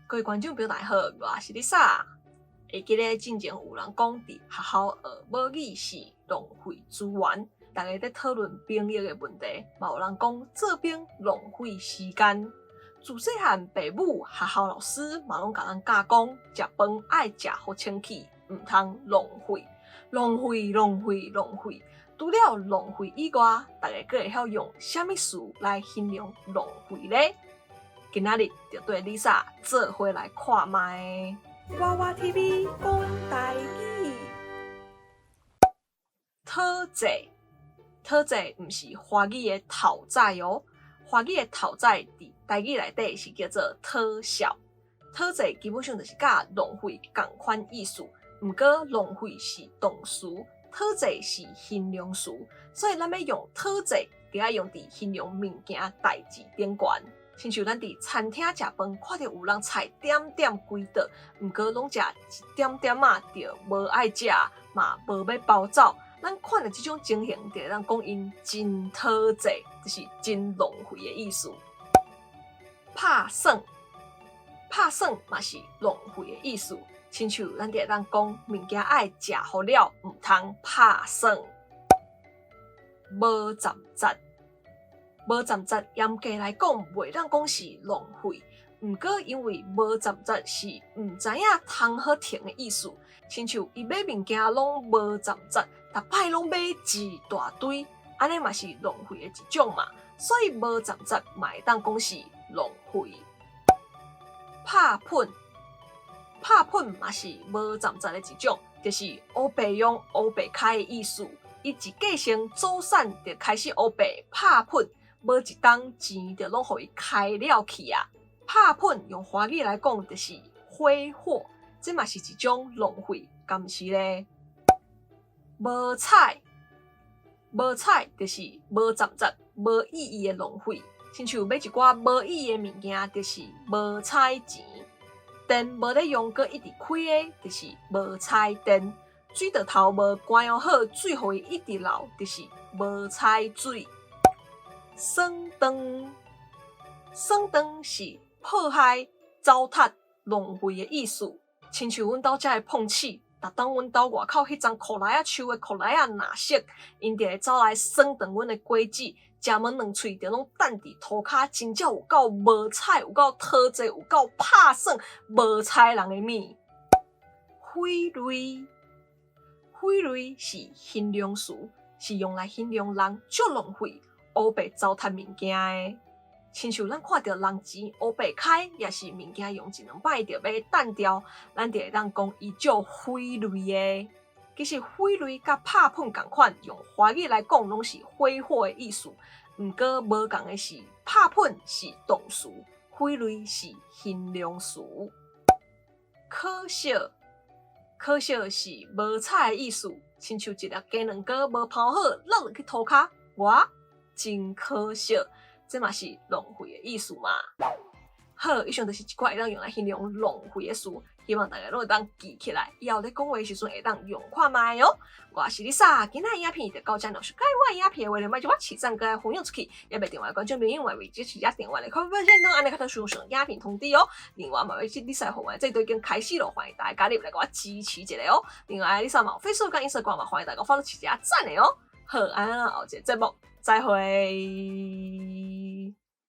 各位观众朋友大家好，我是 Lisa。会记得之前有人讲伫学校学母语是浪费资源，大家在讨论兵役的问题，嘛有人讲做兵浪费时间。自细汉，父母、学校老师嘛拢甲咱教讲，食饭爱食好清气，唔通浪费。除了浪费以外，大家阁会晓用什么词来形容浪费呢？今仔日就对 Lisa 做伙来看卖。娃娃 TV 讲台语，讨债，讨债唔是华语的讨债哦，华语的讨债伫台语内底是叫做讨笑。讨债基本上就是甲浪费同款意思，毋过浪费是动词，讨债是形容词，所以咱要用讨债，就要用伫形容物件、代志顶悬。亲像咱伫餐厅食饭，看到有人菜点点贵倒，毋过拢食一点点仔，就无爱食，嘛无要包走。咱看到即种情形，就会当讲因真讨债，就是真浪费的意思。拍算，拍算嘛是浪费的意思。亲像咱就会当讲物件爱食好了，毋通拍算。无站节。无站节严格来讲，袂当讲是浪费。毋过因为无站节是毋知影通好停的意思，亲像伊买物件拢无站节，逐摆拢买一大堆，安尼嘛是浪费的一种嘛。所以无站节嘛会当讲是浪费。拍喷，拍喷嘛是无站节的一种，就是乌白用乌白开的意思。伊一过生早散就开始乌白拍喷。无一当钱就拢互伊开了去啊！拍喷用华语来讲就是挥霍，这嘛是一种浪费，敢毋是咧？无彩，无彩就是无站节、无意义的浪费。亲像买一寡无意义的物件，就是无彩钱；电无咧用，阁一直开的，就是无彩电；水道头无关用好，水互伊一直流，就是无彩水。耍灯，耍灯是迫害、糟蹋、浪费的意思。亲像阮兜遮的碰瓷，逐当阮兜外口迄丛裤内树的裤内若色，因就会走来耍断阮的果子，食门两喙就拢等伫涂骹，真正有够无彩，有够讨债，有够拍算，无彩人的物。毁类，毁类是形容词，是用来形容人足浪费。乌白糟蹋物件的，亲像咱看到人钱乌白开，也是物件用一两摆就要弹掉，咱就会当讲伊足毁类的。其实毁类甲拍喷同款，用华语来讲拢是挥霍的意思。毋过无共的是，拍喷是动词，毁类是形容词。可笑，可笑是无彩的意思，亲像一粒鸡卵糕无泡好，落入去涂骹，哇！真可笑，这嘛是浪费的意思嘛。好，以上就是一寡会当用来形容浪费的词，希望大家拢会当记起来，以后咧讲话的时阵会当用看卖哦。我是 Lisa，今仔影片就到这了。喜欢我影片的话，就买一我起赞，搁来分享出去，也别电话观众朋友嘛，为支持加电话来看分享等安尼较特殊上影片通知哦。另外嘛，为支 Lisa 好玩，这都已经开始了，欢迎大家加入来给我支持一下哦。另外 Lisa 嘛 ，Facebook 跟 Instagram 嘛，欢迎大家follow起加赞的哦。好，安后一个节目再会。